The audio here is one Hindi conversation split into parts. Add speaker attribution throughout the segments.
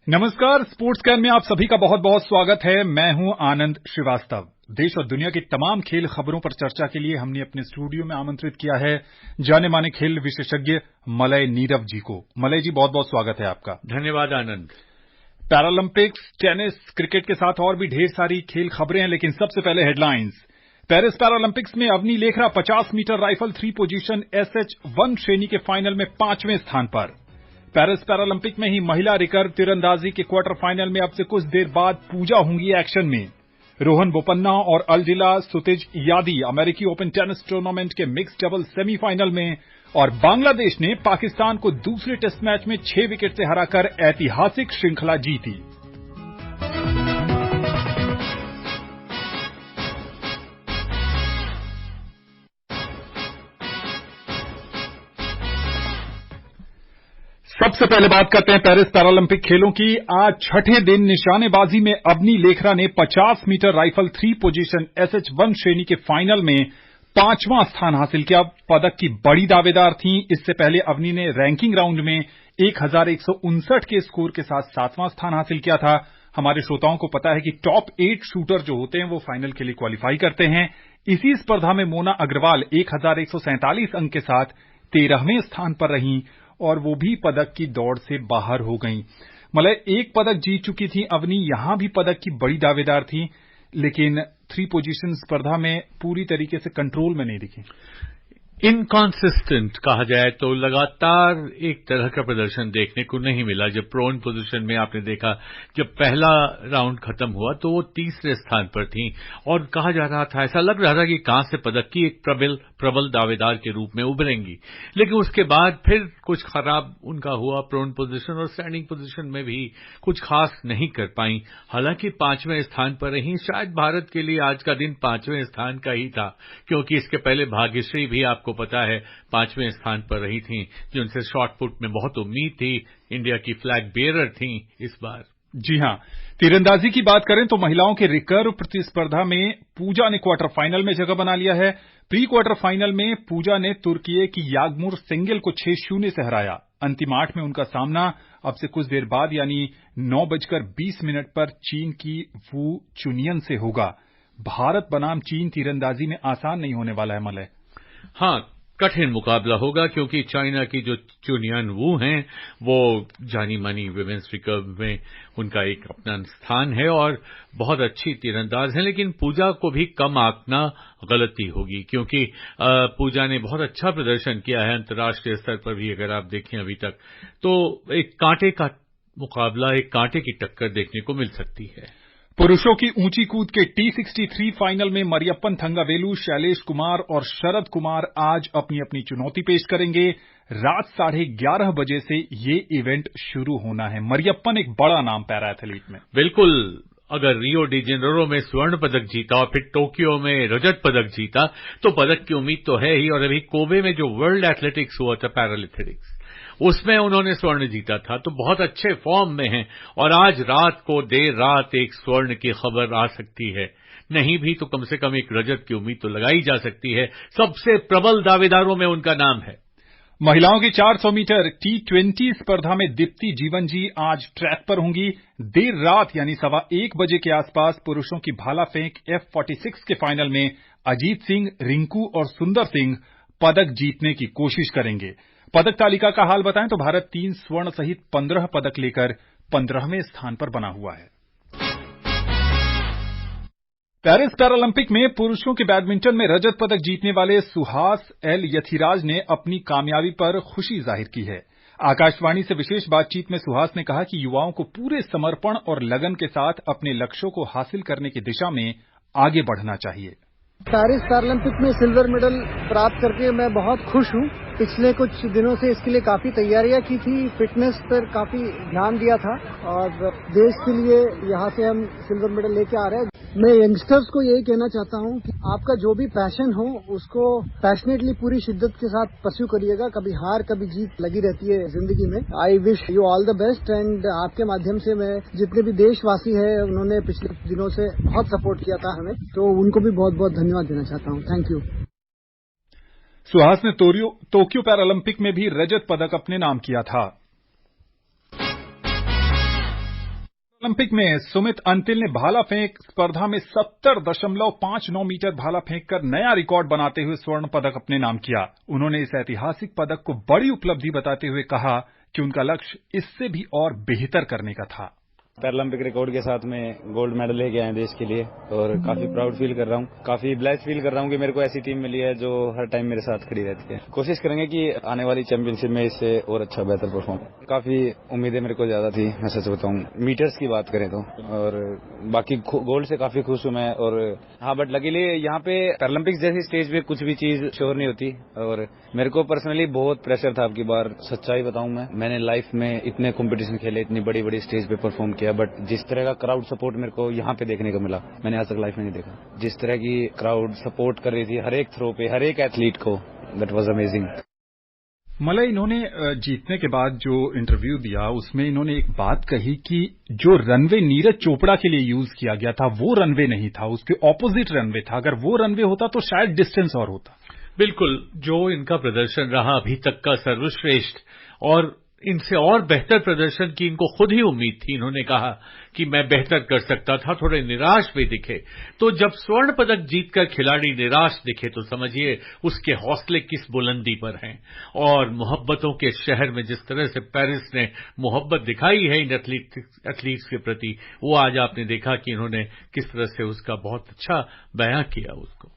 Speaker 1: नमस्कार, स्पोर्ट्स कैन में आप सभी का बहुत बहुत स्वागत है। मैं हूं आनंद श्रीवास्तव। देश और दुनिया की तमाम खेल खबरों पर चर्चा के लिए हमने अपने स्टूडियो में आमंत्रित किया है जाने माने खेल विशेषज्ञ मलय नीरव जी को। मलय जी, बहुत बहुत स्वागत है आपका।
Speaker 2: धन्यवाद आनंद।
Speaker 1: पैरालंपिक्स, टेनिस, क्रिकेट के साथ और भी ढेर सारी खेल खबरें हैं, लेकिन सबसे पहले हेडलाइंस। पेरिस पैरालंपिक्स में Avani Lekhara 50 metre rifle 3 position SH1 श्रेणी के फाइनल में 5वें स्थान पर। पेरिस पैरालंपिक में ही महिला रिकर्व तीरंदाजी के क्वार्टर फाइनल में अब से कुछ देर बाद पूजा होंगी एक्शन में। रोहन बोपन्ना और अल्जिला सुतिज यादी अमेरिकी ओपन टेनिस टूर्नामेंट के मिक्स्ड डबल सेमीफाइनल में, और बांग्लादेश ने पाकिस्तान को दूसरे टेस्ट मैच में 6 विकेट से हराकर ऐतिहासिक श्रृंखला जीती। सबसे पहले बात करते हैं पेरिस पैरालंपिक खेलों की। आज छठे दिन निशानेबाजी में अवनी लेखरा ने 50 मीटर राइफल 3 पोजीशन SH1 श्रेणी के फाइनल में 5वां स्थान हासिल किया। पदक की बड़ी दावेदार थीं। इससे पहले अवनी ने रैंकिंग राउंड में 1159 के स्कोर के साथ 7वां स्थान हासिल किया था। हमारे श्रोताओं को पता है कि टॉप 8 शूटर जो होते हैं वो फाइनल के लिए क्वालिफाई करते हैं। इसी स्पर्धा में मोना अग्रवाल 1147 अंक के साथ 13वें स्थान पर रहीं और वो भी पदक की दौड़ से बाहर हो गईं। मतलब एक पदक जीत चुकी थी अवनी, यहां भी पदक की बड़ी दावेदार थी, लेकिन 3 पोजीशन स्पर्धा में पूरी तरीके से कंट्रोल में नहीं दिखी।
Speaker 2: इनकॉन्सिस्टेंट कहा जाए तो लगातार एक तरह का प्रदर्शन देखने को नहीं मिला। जब प्रोन पोजीशन में आपने देखा, जब पहला राउंड खत्म हुआ तो वो तीसरे स्थान पर थी और कहा जा रहा था, ऐसा लग रहा था कि कांस्य पदक की एक प्रबल दावेदार के रूप में उभरेंगी। लेकिन उसके बाद फिर कुछ खराब उनका हुआ। प्रोन पोजीशन और स्टैंडिंग पोजीशन में भी कुछ खास नहीं कर पाई। हालांकि 5वें स्थान पर रही। शायद भारत के लिए आज का दिन 5वें स्थान का ही था, क्योंकि इसके पहले भाग्यश्री भी आपको पता है 5वें स्थान पर रही थीं, जिनसे शॉर्ट पुट में बहुत उम्मीद थी। इंडिया की फ्लैग बेयरर थीं इस बार।
Speaker 1: जी हां, तीरंदाजी की बात करें तो महिलाओं के रिकर्व प्रतिस्पर्धा में पूजा ने क्वार्टर फाइनल में जगह बना लिया है। प्री क्वार्टर फाइनल में पूजा ने तुर्की की यागमुर सेंगेल को 6-0 से हराया। अंतिम 8 में उनका सामना अब से कुछ देर बाद यानी 9:20 पर चीन की वू चुनियन से होगा। भारत बनाम चीन तीरंदाजी में आसान नहीं होने वाला है मलय।
Speaker 2: हाँ, कठिन मुकाबला होगा, क्योंकि चाइना की जो चुनियन वू हैं वो जानी मानी विमेंस रिकर्व में उनका एक अपना स्थान है और बहुत अच्छी तीरंदाज हैं। लेकिन पूजा को भी कम आंकना गलती होगी, क्योंकि पूजा ने बहुत अच्छा प्रदर्शन किया है अंतर्राष्ट्रीय स्तर पर भी। अगर आप देखें अभी तक तो एक कांटे का मुकाबला, एक कांटे की टक्कर देखने को मिल सकती है।
Speaker 1: पुरुषों की ऊंची कूद के T63 फाइनल में मरियप्पन थंगावेलु, शैलेश कुमार और शरद कुमार आज अपनी अपनी चुनौती पेश करेंगे। रात 11:30 बजे से ये इवेंट शुरू होना है। मरियप्पन एक बड़ा नाम पैरा एथलीट में।
Speaker 2: बिल्कुल। अगर रियो डी जेनेरो में स्वर्ण पदक जीता और फिर टोक्यो में रजत पदक जीता तो पदक की उम्मीद तो है ही। और अभी कोबे में जो वर्ल्ड एथलेटिक्स हुआ था, पैरालिथिक्स, उसमें उन्होंने स्वर्ण जीता था, तो बहुत अच्छे फॉर्म में हैं। और आज रात को देर रात एक स्वर्ण की खबर आ सकती है। नहीं भी तो कम से कम एक रजत की उम्मीद तो लगाई जा सकती है। सबसे प्रबल दावेदारों में उनका नाम है।
Speaker 1: महिलाओं की 400 मीटर T20 स्पर्धा में दीप्ति जीवन जी आज ट्रैक पर होंगी। देर रात यानी 1:15 बजे के आसपास पुरुषों की भाला फेंक F46 के फाइनल में अजीत सिंह, रिंकू और सुंदर सिंह पदक जीतने की कोशिश करेंगे। पदक तालिका का हाल बताएं तो भारत 3 स्वर्ण सहित 15 पदक लेकर 15वें स्थान पर बना हुआ है। पेरिस पैरालंपिक में पुरुषों के बैडमिंटन में रजत पदक जीतने वाले सुहास एल यथिराज ने अपनी कामयाबी पर खुशी जाहिर की है। आकाशवाणी से विशेष बातचीत में सुहास ने कहा कि युवाओं को पूरे समर्पण और लगन के साथ अपने लक्ष्यों को हासिल करने की दिशा में आगे बढ़ना चाहिए।
Speaker 3: पेरिस पैरालंपिक में सिल्वर मेडल प्राप्त करके मैं बहुत खुश हूँ। पिछले कुछ दिनों से इसके लिए काफी तैयारियां की थी, फिटनेस पर काफी ध्यान दिया था और देश के लिए यहाँ से हम सिल्वर मेडल लेके आ रहे हैं। मैं यंगस्टर्स को यही कहना चाहता हूँ कि आपका जो भी पैशन हो उसको पैशनेटली पूरी शिद्दत के साथ परस्यू करिएगा। कभी हार कभी जीत लगी रहती है जिंदगी में। I wish you all the best and आपके माध्यम से मैं जितने भी देशवासी हैं उन्होंने पिछले दिनों से बहुत सपोर्ट किया था हमें, तो उनको भी बहुत बहुत धन्यवाद देना चाहता हूँ। Thank you.
Speaker 1: सुहास ने टोक्यो पैरालंपिक में भी रजत पदक अपने नाम किया था। ओलंपिक में सुमित अंतिल ने भाला फेंक स्पर्धा में 70.59 मीटर भाला फेंक कर नया रिकॉर्ड बनाते हुए स्वर्ण पदक अपने नाम किया। उन्होंने इस ऐतिहासिक पदक को बड़ी उपलब्धि बताते हुए कहा कि उनका लक्ष्य इससे भी और बेहतर करने का था।
Speaker 4: पैरालंपिक रिकॉर्ड के साथ में गोल्ड मेडल लेके आए देश के लिए और काफी प्राउड फील कर रहा हूँ, काफी ब्लेस्ड फील कर रहा हूँ कि मेरे को ऐसी टीम मिली है जो हर टाइम मेरे साथ खड़ी रहती है। कोशिश करेंगे कि आने वाली चैंपियनशिप में इससे और अच्छा बेहतर परफॉर्म। काफी उम्मीदें मेरे को ज्यादा थी, मैं सच बताऊं मीटर्स की बात करें तो, और बाकी गोल्ड से काफी खुश हूँ मैं। और हाँ, बट लकीली यहाँ पे पैरालंपिक्स जैसी स्टेज पे कुछ भी चीज श्योर नहीं होती और मेरे को पर्सनली बहुत प्रेशर था। आपकी बार सच्चाई बताऊं मैंने लाइफ में इतने कॉम्पिटिशन खेले, इतनी बड़ी बड़ी स्टेज पे परफॉर्म किया, बट जिस तरह का क्राउड सपोर्ट मेरे को यहाँ पे देखने को मिला मैंने आज तक लाइफ में नहीं देखा। जिस तरह की क्राउड सपोर्ट कर रही थी हर एक थ्रो पे, हर एक एथलीट को, दैट वाज अमेजिंग।
Speaker 1: मलय, इन्होंने जीतने के बाद जो इंटरव्यू दिया उसमें इन्होंने एक बात कही कि जो रनवे नीरज चोपड़ा के लिए यूज किया गया था वो रनवे नहीं था, उसके ऑपोजिट रनवे था। अगर वो रनवे होता तो शायद डिस्टेंस और होता।
Speaker 2: बिल्कुल, जो इनका प्रदर्शन रहा अभी तक का सर्वश्रेष्ठ और इनसे और बेहतर प्रदर्शन की इनको खुद ही उम्मीद थी। इन्होंने कहा कि मैं बेहतर कर सकता था, थोड़े निराश भी दिखे। तो जब स्वर्ण पदक जीतकर खिलाड़ी निराश दिखे तो समझिए उसके हौसले किस बुलंदी पर हैं। और मोहब्बतों के शहर में जिस तरह से पेरिस ने मोहब्बत दिखाई है इन एथलीट्स के प्रति, वो आज आपने देखा कि इन्होंने किस तरह से उसका बहुत अच्छा बयां किया उसको।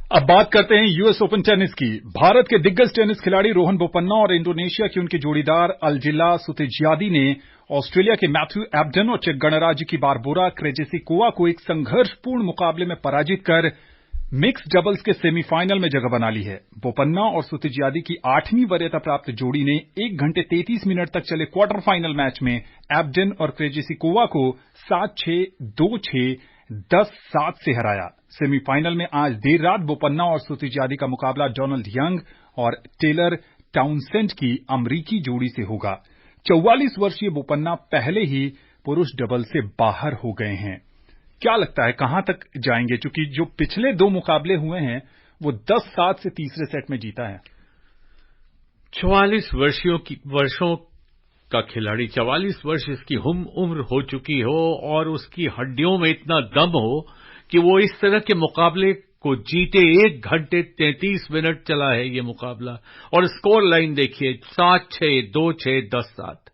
Speaker 1: अब बात करते हैं यूएस ओपन टेनिस की। भारत के दिग्गज टेनिस खिलाड़ी रोहन बोपन्ना और इंडोनेशिया के उनके जोड़ीदार अल्जिला सुतेजियादी ने ऑस्ट्रेलिया के मैथ्यू एब्डन और चेक गणराज्य की बारबोरा क्रेजेसिकोवा को एक संघर्षपूर्ण मुकाबले में पराजित कर मिक्स डबल्स के सेमीफाइनल में जगह बना ली है। बोपन्ना और सुतेजियादी की 8वीं वरीयता प्राप्त जोड़ी ने 1 घंटे 33 मिनट तक चले क्वार्टर फाइनल मैच में एब्डन और क्रेजेसिकोवा को 7-6, 2-6, 10-7 से हराया। सेमीफाइनल में आज देर रात बोपन्ना और सुतेजियादी का मुकाबला डोनाल्ड यंग और टेलर टाउनसेंड की अमरीकी जोड़ी से होगा। 44 वर्षीय बोपन्ना पहले ही पुरुष डबल से बाहर हो गए हैं। क्या लगता है कहां तक जाएंगे? चूंकि जो पिछले 2 मुकाबले हुए हैं वो 10-7 से तीसरे सेट में जीता है।
Speaker 2: 44 वर्षों का खिलाड़ी, 44 वर्ष इसकी उम्र हो चुकी हो और उसकी हड्डियों में इतना दम हो कि वो इस तरह के मुकाबले को जीते। 1 घंटे 33 मिनट चला है ये मुकाबला और स्कोर लाइन देखिए 7-6, 2-6, 10-7।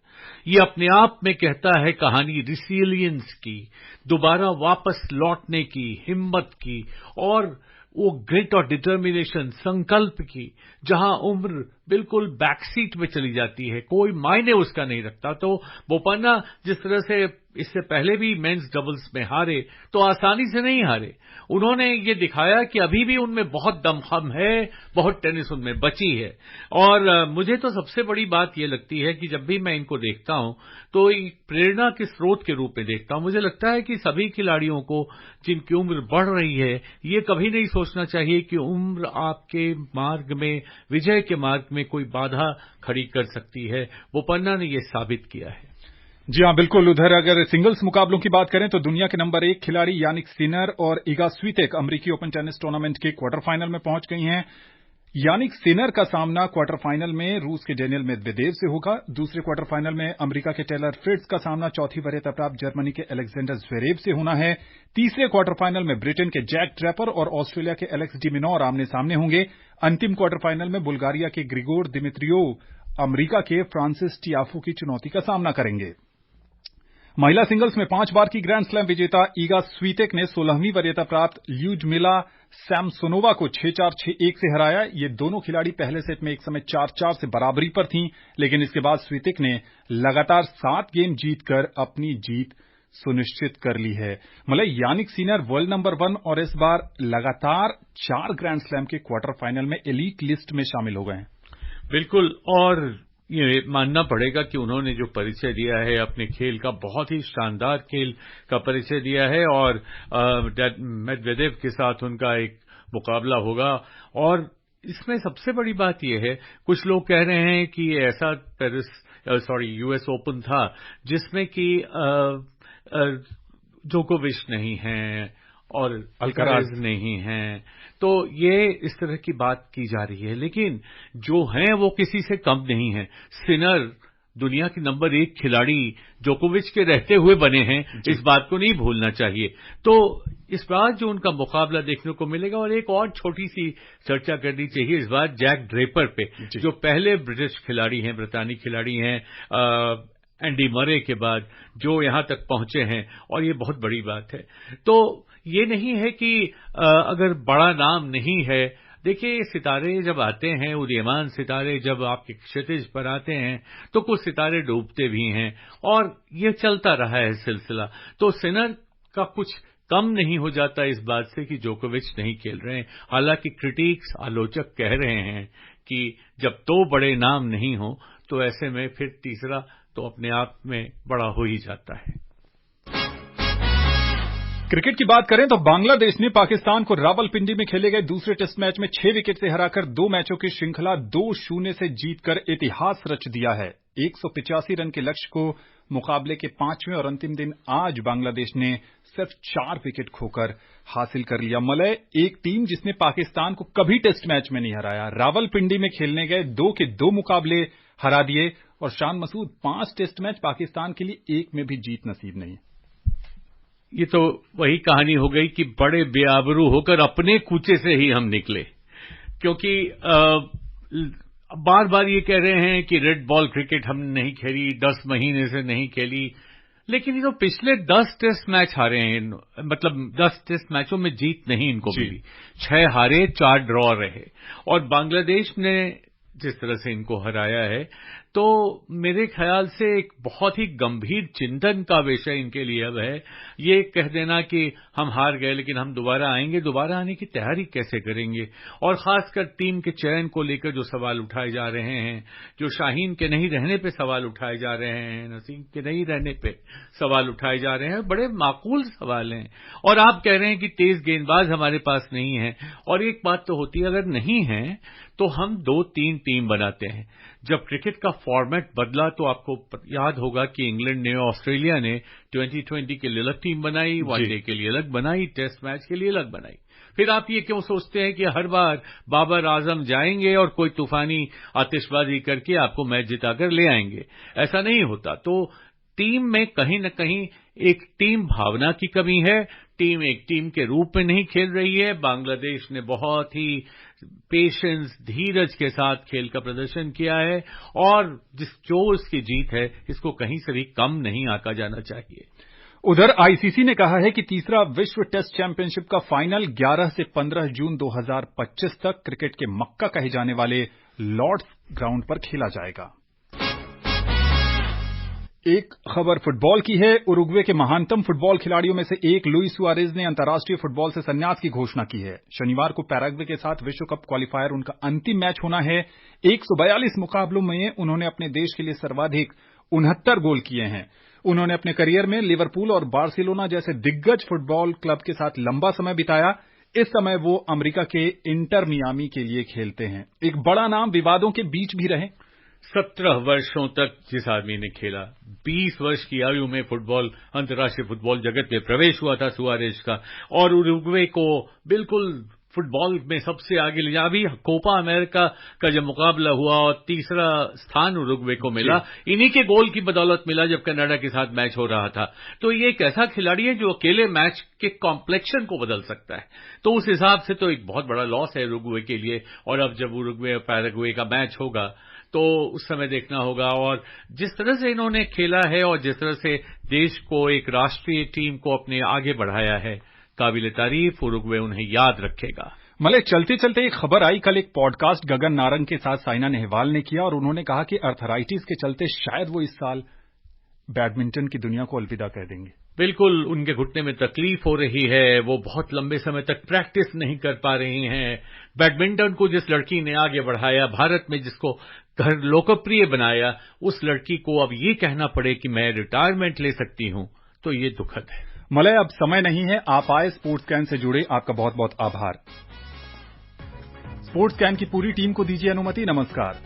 Speaker 2: ये अपने आप में कहता है कहानी रिसिलियंस की, दोबारा वापस लौटने की, हिम्मत की और वो ग्रिट और डिटर्मिनेशन, संकल्प की, जहां उम्र बिल्कुल बैकसीट में चली जाती है, कोई मायने उसका नहीं रखता। तो बोपन्ना जिस तरह से इससे पहले भी मेंस डबल्स में हारे तो आसानी से नहीं हारे। उन्होंने ये दिखाया कि अभी भी उनमें बहुत दमखम है, बहुत टेनिस उनमें बची है। और मुझे तो सबसे बड़ी बात ये लगती है कि जब भी मैं इनको देखता हूं तो एक प्रेरणा के स्रोत के रूप में देखता हूं। मुझे लगता है कि सभी खिलाड़ियों को जिनकी उम्र बढ़ रही है ये कभी नहीं सोचना चाहिए कि उम्र आपके मार्ग में, विजय के मार्ग में कोई बाधा खड़ी कर सकती है। बोपन्ना ने ये साबित किया है।
Speaker 1: जी हां, बिल्कुल। उधर अगर सिंगल्स मुकाबलों की बात करें तो दुनिया के नंबर 1 खिलाड़ी यानिक सिनर और इगा स्वीतेक अमेरिकी ओपन टेनिस टूर्नामेंट के क्वार्टर फाइनल में पहुंच गई हैं। यानिक सिनर का सामना क्वार्टर फाइनल में रूस के डेनियल मेदवेदेव से होगा। दूसरे क्वार्टर फाइनल में अमेरिका के टेलर फ्रिट्ज का सामना चौथी वरीयता प्राप्त जर्मनी के अलेक्जेंडर ज़्वेरेव से होना है। तीसरे क्वार्टर फाइनल में ब्रिटेन के जैक ड्रैपर और ऑस्ट्रेलिया के एलेक्स डी मिनोर आमने सामने होंगे। अंतिम क्वार्टर फाइनल में बुल्गारिया के ग्रिगोर दिमित्रियोव अमेरिका के फ्रांसिस टियाफो की चुनौती का सामना करेंगे। महिला सिंगल्स में 5 बार की ग्रैंड स्लैम विजेता ईगा स्वीतेक ने 16वीं वरीयता प्राप्त ल्यूडमिला सैमसोनोवा को 6-4, 6-1 से हराया। ये दोनों खिलाड़ी पहले सेट में एक समय 4-4 से बराबरी पर थीं, लेकिन इसके बाद स्वीतेक ने लगातार 7 गेम जीतकर अपनी जीत सुनिश्चित कर ली है। मतलब यानिक सिनर वर्ल्ड नंबर 1 और इस बार लगातार 4 ग्रैंड स्लैम के क्वार्टर फाइनल में एलीट लिस्ट में शामिल हो गए हैं।
Speaker 2: बिल्कुल, और ये मानना पड़ेगा कि उन्होंने जो परिचय दिया है अपने खेल का, बहुत ही शानदार खेल का परिचय दिया है और मेदवेदेव के साथ उनका एक मुकाबला होगा। और इसमें सबसे बड़ी बात यह है, कुछ लोग कह रहे हैं कि ये ऐसा यूएस ओपन था जिसमें कि जोकोविच नहीं है और अल्कराज नहीं हैं, तो ये इस तरह की बात की जा रही है। लेकिन जो हैं वो किसी से कम नहीं है। सिनर दुनिया के नंबर 1 खिलाड़ी जोकोविच के रहते हुए बने हैं, इस बात को नहीं भूलना चाहिए। तो इस बार जो उनका मुकाबला देखने को मिलेगा, और एक और छोटी सी चर्चा करनी चाहिए इस बार जैक ड्रेपर पे, जो पहले ब्रिटिश खिलाड़ी हैं, ब्रितानी खिलाड़ी हैं एंडी मरे के बाद, जो यहां तक पहुंचे हैं, और ये बहुत बड़ी बात है। तो ये नहीं है कि अगर बड़ा नाम नहीं है, देखिए सितारे जब आते हैं, उदीयमान सितारे जब आपके क्षितिज पर आते हैं, तो कुछ सितारे डूबते भी हैं, और ये चलता रहा है सिलसिला। तो सिनर का कुछ कम नहीं हो जाता इस बात से कि जोकोविच नहीं खेल रहे हैं। हालांकि क्रिटिक्स, आलोचक कह रहे हैं कि जब 2 बड़े नाम नहीं हो, तो ऐसे में फिर तीसरा तो अपने आप में बड़ा हो ही जाता है।
Speaker 1: क्रिकेट की बात करें तो बांग्लादेश ने पाकिस्तान को रावलपिंडी में खेले गए दूसरे टेस्ट मैच में 6 विकेट से हराकर 2 मैचों की श्रृंखला 2-0 से जीतकर इतिहास रच दिया है। 185 रन के लक्ष्य को मुकाबले के 5वें और अंतिम दिन आज बांग्लादेश ने सिर्फ 4 विकेट खोकर हासिल कर लिया। मलय, एक टीम जिसने पाकिस्तान को कभी टेस्ट मैच में नहीं हराया, रावलपिंडी में खेलने गए 2 के 2 मुकाबले हरा दिए, और शान मसूद 5 टेस्ट मैच पाकिस्तान के लिए एक में भी जीत नसीब नहीं।
Speaker 2: ये तो वही कहानी हो गई कि बड़े बेआबरू होकर अपने कूचे से ही हम निकले, क्योंकि बार बार ये कह रहे हैं कि रेड बॉल क्रिकेट हम नहीं खेली, 10 महीने से नहीं खेली, लेकिन ये तो पिछले 10 टेस्ट मैच हारे हैं, मतलब 10 टेस्ट मैचों में जीत नहीं इनको मिली। 6 हारे, 4 ड्रॉ रहे, और बांग्लादेश ने जिस तरह से इनको हराया है, तो मेरे ख्याल से एक बहुत ही गंभीर चिंतन का विषय इनके लिए अब है। ये कह देना कि हम हार गए लेकिन हम दोबारा आएंगे, दोबारा आने की तैयारी कैसे करेंगे, और खासकर टीम के चयन को लेकर जो सवाल उठाए जा रहे हैं, जो शाहीन के नहीं रहने पे सवाल उठाए जा रहे हैं, नसीम के नहीं रहने पे सवाल उठाए जा रहे हैं, बड़े माकूल सवाल हैं। और आप कह रहे हैं कि तेज गेंदबाज हमारे पास नहीं है, और एक बात तो होती है, अगर नहीं है तो हम 2-3 टीम बनाते हैं। जब क्रिकेट का फॉर्मेट बदला तो आपको याद होगा कि इंग्लैंड ने, ऑस्ट्रेलिया ने 2020 के लिए अलग टीम बनाई, वनडे के लिए अलग बनाई, टेस्ट मैच के लिए अलग बनाई। फिर आप ये क्यों सोचते हैं कि हर बार बाबर आजम जाएंगे और कोई तूफानी आतिशबाजी करके आपको मैच जिताकर ले आएंगे? ऐसा नहीं होता। तो टीम में कहीं न कहीं एक टीम भावना की कमी है, टीम एक टीम के रूप में नहीं खेल रही है। बांग्लादेश ने बहुत ही पेशेंस, धीरज के साथ खेल का प्रदर्शन किया है, और जो उसकी जीत है, इसको कहीं से भी कम नहीं आंका जाना चाहिए।
Speaker 1: उधर आईसीसी ने कहा है कि तीसरा विश्व टेस्ट चैंपियनशिप का फाइनल 11 से 15 जून 2025 तक क्रिकेट के मक्का कहे जाने वाले लॉर्ड्स ग्राउंड पर खेला जाएगा। एक खबर फुटबॉल की है। उरुग्वे के महानतम फुटबॉल खिलाड़ियों में से एक लुइस सुआरेज ने अंतर्राष्ट्रीय फुटबॉल से संन्यास की घोषणा की है। शनिवार को पैराग्वे के साथ विश्व कप क्वालीफायर उनका अंतिम मैच होना है। 142 मुकाबलों में उन्होंने अपने देश के लिए सर्वाधिक 69 गोल किए हैं। उन्होंने अपने करियर में लिवरपूल और बार्सिलोना जैसे दिग्गज फुटबॉल क्लब के साथ लंबा समय बिताया। इस समय वो अमेरिका के इंटर मियामी के लिए खेलते हैं। एक बड़ा नाम विवादों के बीच भी रहे।
Speaker 2: 17 वर्षों तक जिस आदमी ने खेला, 20 वर्ष की आयु में फुटबॉल, अंतर्राष्ट्रीय फुटबॉल जगत में प्रवेश हुआ था सुआरेज का, और उरुग्वे को बिल्कुल फुटबॉल में सबसे आगे ले जा। अभी कोपा अमेरिका का जब मुकाबला हुआ और तीसरा स्थान उरुग्वे को मिला, इन्हीं के गोल की बदौलत मिला जब कनाडा के साथ मैच हो रहा था। तो ये एक ऐसा खिलाड़ी है जो अकेले मैच के कॉम्प्लेक्शन को बदल सकता है। तो उस हिसाब से तो एक बहुत बड़ा लॉस है उरुग्वे के लिए। और अब जब उरुग्वे और पैराग्वे का मैच होगा तो उस समय देखना होगा। और जिस तरह से इन्होंने खेला है और जिस तरह से देश को, एक राष्ट्रीय टीम को अपने आगे बढ़ाया है, काबिल तारीफ, उरुग्वे उन्हें याद रखेगा।
Speaker 1: मले, चलते चलते एक खबर आई। कल एक पॉडकास्ट गगन नारंग के साथ साइना नेहवाल ने किया, और उन्होंने कहा कि अर्थराइटिस के चलते शायद वो इस साल बैडमिंटन की दुनिया को अलविदा कह देंगे।
Speaker 2: बिल्कुल, उनके घुटने में तकलीफ हो रही है, वो बहुत लंबे समय तक प्रैक्टिस नहीं कर पा रही हैं। बैडमिंटन को जिस लड़की ने आगे बढ़ाया, भारत में जिसको घर लोकप्रिय बनाया, उस लड़की को अब ये कहना पड़े कि मैं रिटायरमेंट ले सकती हूं, तो ये दुखद है।
Speaker 1: मलय, अब समय नहीं है। आप आए स्पोर्ट्स कैन से जुड़े, आपका बहुत बहुत आभार। स्पोर्ट्स कैन की पूरी टीम को दीजिए अनुमति। नमस्कार।